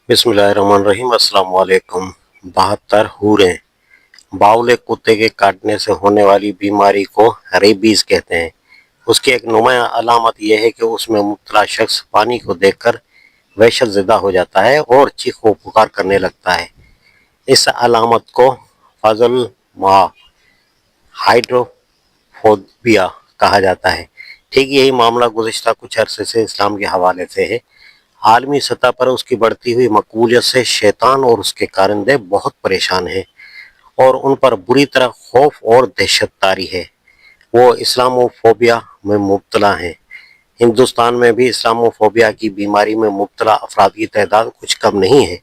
बिस्मिल्लाहिर्रहमानिर्रहीम। अस्सलाम वालेकुम। 72 हूरें। बावले कुत्ते के काटने से होने वाली बीमारी को रेबीज कहते हैं। उसकी एक नुमाया अलामत यह है कि उसमें मुब्तला शख्स पानी को देखकर वहशत ज़दा हो जाता है और चीख व पुकार करने लगता है। इस अलामत को फजल हाइड्रोफोबिया कहा जाता है। ठीक यही मामला गुज़िश्ता कुछ अरसे से इस्लाम के हवाले से है। आलमी सतह पर उसकी बढ़ती हुई मकबूलियत से शैतान और उसके कारिंदे बहुत परेशान हैं और उन पर बुरी तरह खौफ और दहशत तारी है। वो इस्लामोफोबिया में मुब्तला हैं। हिंदुस्तान में भी इस्लामोफोबिया की बीमारी में मुब्तला अफराद की तादाद कुछ कम नहीं है।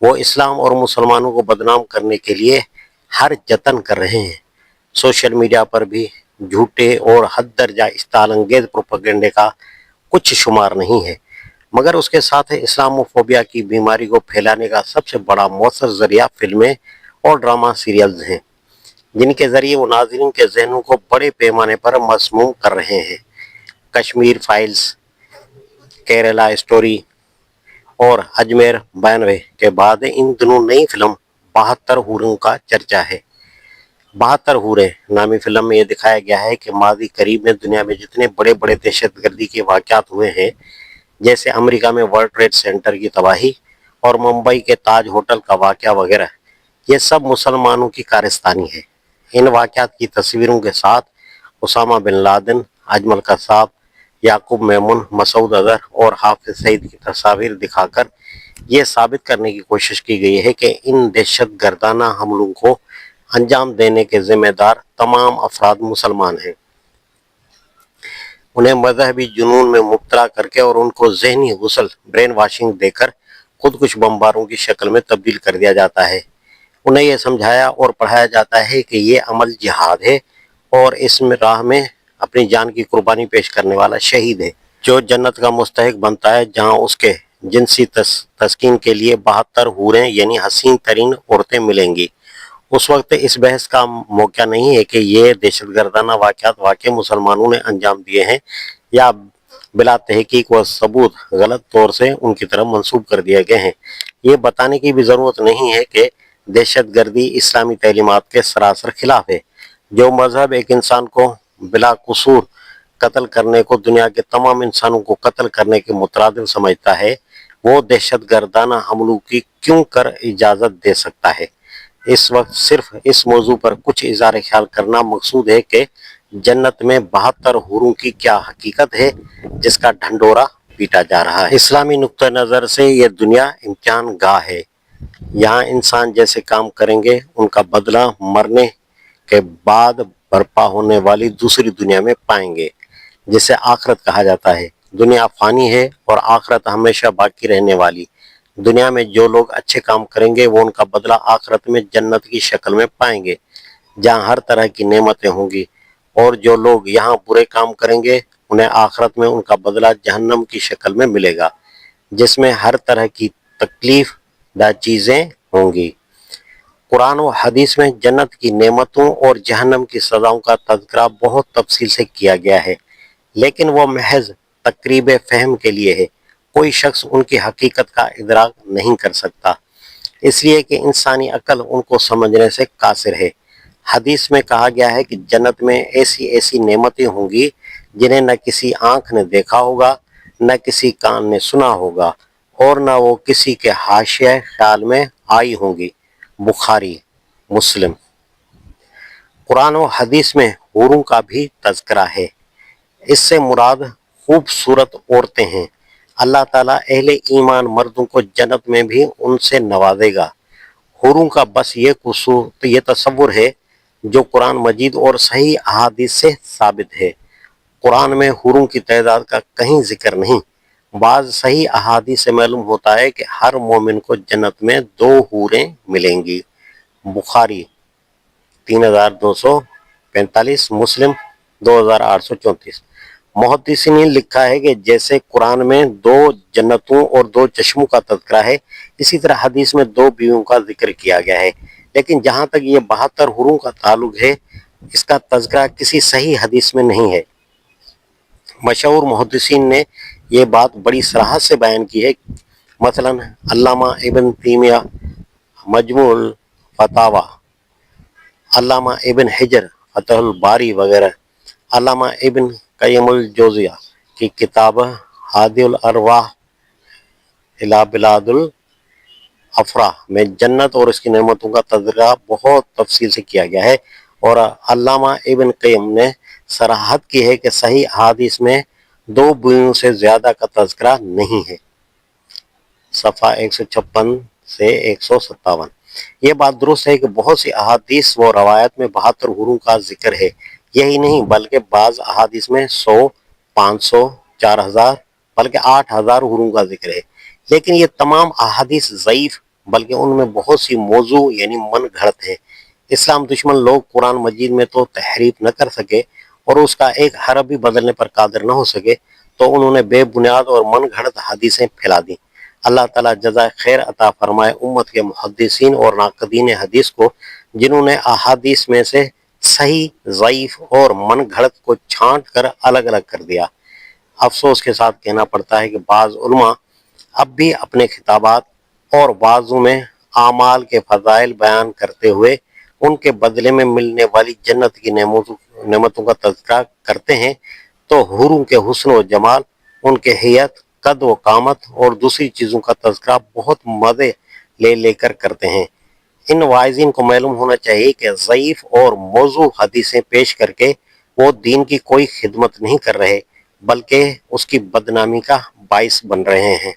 वो इस्लाम और मुसलमानों को बदनाम करने के लिए हर जतन कर रहे हैं। सोशल मीडिया पर भी झूठे और हद दर्जा इस्तालंगेज प्रोपेगेंडे का कुछ शुमार नहीं है, मगर उसके साथ इस्लामोफोबिया की बीमारी को फैलाने का सबसे बड़ा मौसर जरिया फिल्में और ड्रामा सीरियल्स हैं, जिनके जरिए वो नाज़रीन के जहनों को बड़े पैमाने पर मसमूम कर रहे हैं। कश्मीर फाइल्स, केरला स्टोरी और अजमेर 92 के बाद इन दिनों नई फिल्म 72 हूरों का चर्चा है। 72 हूरें नामी फिल्म में यह दिखाया गया है कि माजी करीब में दुनिया में जितने बड़े बड़े दहशतगर्दी के वाक़यात हुए हैं, जैसे अमेरिका में वर्ल्ड ट्रेड सेंटर की तबाही और मुंबई के ताज होटल का वाक़या वगैरह, ये सब मुसलमानों की कारस्तानी है। इन वाक़यात की तस्वीरों के साथ उसामा बिन लादेन, अजमल कसाब, याकूब मेमून, मसूद अजहर और हाफिज सईद की तस्वीर दिखाकर ये साबित करने की कोशिश की गई है कि इन दहशत गर्दाना हमलों को अंजाम देने के जिम्मेदार तमाम अफराद मुसलमान हैं। उन्हें मजहबी जुनून में मुब्तला करके और उनको जहनी गुसल ब्रेन वाशिंग देकर खुद कुछ बम्बारों की शक्ल में तब्दील कर दिया जाता है। उन्हें यह समझाया और पढ़ाया जाता है कि ये अमल जिहाद है और इसमें राह में अपनी जान की कुर्बानी पेश करने वाला शहीद है, जो जन्नत का मुस्तहिक बनता है, जहां उसके जिनसी तस्कीन के लिए 72 हूरें यानी हसीन तरीन औरतें मिलेंगी। उस वक्त इस बहस का मौका नहीं है कि ये दहशतगर्दाना वाक़यात वाकई मुसलमानों ने अंजाम दिए हैं या बिला तहकीक व सबूत गलत तौर से उनकी तरफ मंसूब कर दिए गए हैं। ये बताने की भी ज़रूरत नहीं है कि दहशतगर्दी इस्लामी तालीमात के सरासर खिलाफ है। जो मजहब एक इंसान को बिला कसूर कत्ल करने को दुनिया के तमाम इंसानों को कत्ल करने के मुतरादिफ समझता है, वो दहशतगर्दाना हमलों की क्यों कर इजाज़त दे सकता है। इस वक्त सिर्फ इस मौजू पर कुछ इज़हार ख्याल करना मकसूद है कि जन्नत में 72 हूरों की क्या हकीकत है जिसका ढंढोरा पीटा जा रहा है। इस्लामी नुक्ता नज़र से यह दुनिया इम्तिहान गाह है। यहाँ इंसान जैसे काम करेंगे उनका बदला मरने के बाद बर्पा होने वाली दूसरी दुनिया में पाएंगे, जिसे आखरत कहा जाता है। दुनिया फानी है और आखरत हमेशा बाकी रहने वाली। दुनिया में जो लोग अच्छे काम करेंगे वो उनका बदला आखरत में जन्नत की शक्ल में पाएंगे, जहाँ हर तरह की नेमतें होंगी, और जो लोग यहाँ बुरे काम करेंगे उन्हें आखरत में उनका बदला जहन्नम की शक्ल में मिलेगा, जिसमें हर तरह की तकलीफ दा चीज़ें होंगी। कुरान व हदीस में जन्नत की नेमतों और जहन्नम की सज़ाओं का तज़किरा बहुत तफसील से किया गया है, लेकिन वह महज तकरीब फ़हम के लिए है। कोई शख्स उनकी हकीकत का इदराक नहीं कर सकता, इसलिए कि इंसानी अक्ल उनको समझने से कासिर है। हदीस में कहा गया है कि जन्नत में ऐसी ऐसी नेमतें होंगी जिन्हें न किसी आँख ने देखा होगा, न किसी कान ने सुना होगा, और न वो किसी के हाशिया ख्याल में आई होंगी। बुखारी, मुस्लिम। कुरान व हदीस में हूरों का भी तज़किरा है। इससे मुराद खूबसूरत औरतें हैं। अल्लाह ताला अहले ईमान मर्दों को जन्नत में भी उनसे नवाजेगा। हूरों का बस ये तसव्वुर है जो कुरान मजीद और सही अहादीस से साबित है। कुरान में हूरों की तादाद का कहीं जिक्र नहीं। बाज़ सही अहादीस से मालूम होता है कि हर मोमिन को जन्नत में 2 हूरें मिलेंगी। बुखारी 3245, मुस्लिम 2834। मुहद्दिसीन ने लिखा है कि जैसे कुरान में 2 जन्नतों और 2 चश्मों का तज़किरा है, इसी तरह हदीस में 2 बीवियों का जिक्र किया गया है। लेकिन जहाँ तक ये 72 हूरों का ताल्लुक है, इसका तज़किरा किसी सही हदीस में नहीं है। मशहूर मुहद्दिसीन ने यह बात बड़ी सराहत से बयान की है। مثلا علامہ ابن تیمیہ مجموع فتاوی، علامہ ابن حجر فتح الباری وغیرہ، علامہ ابن قیم الجوزیہ کی کتاب ہادی الارواح الی بلاد الافراح میں جنت اور اس کی نعمتوں کا تذکرہ بہت تفصیل سے کیا گیا ہے، اور علامہ ابن قیم نے صراحت کی ہے کہ صحیح احادیث میں 2 بوئیوں سے زیادہ کا تذکرہ نہیں ہے، صفحہ 156 سے 157۔ یہ بات درست ہے کہ بہت سی احادیث و روایت میں 72 حوروں کا ذکر ہے، یہی نہیں بلکہ بعض احادیث میں 100، 500، 4000 بلکہ 8000 حوروں کا ذکر ہے، لیکن یہ تمام احادیث ضعیف بلکہ ان میں بہت سی موضوع یعنی من گھڑت ہے۔ اسلام دشمن لوگ قرآن مجید میں تو تحریف نہ کر سکے اور اس کا ایک حرف بھی بدلنے پر قادر نہ ہو سکے، تو انہوں نے بے بنیاد اور من گھڑت حدیثیں پھیلا دیں۔ اللہ تعالیٰ جزائے خیر عطا فرمائے امت کے محدثین اور ناقدین حدیث کو، جنہوں نے احادیث میں سے صحیح، ضعیف اور من گھڑت کو چھانٹ کر الگ الگ کر دیا۔ افسوس کے ساتھ کہنا پڑتا ہے کہ بعض علماء اب بھی اپنے خطابات اور وعظوں میں اعمال کے فضائل بیان کرتے ہوئے ان کے بدلے میں ملنے والی جنت کی نعمتوں کا تذکرہ کرتے ہیں، تو حوروں کے حسن و جمال، ان کے حیت، قد و قامت اور دوسری چیزوں کا تذکرہ بہت مزے لے لے کر کرتے ہیں۔ ان واعظین کو معلوم ہونا چاہیے کہ ضعیف اور موضوع حدیثیں پیش کر کے وہ دین کی کوئی خدمت نہیں کر رہے، بلکہ اس کی بدنامی کا باعث بن رہے ہیں۔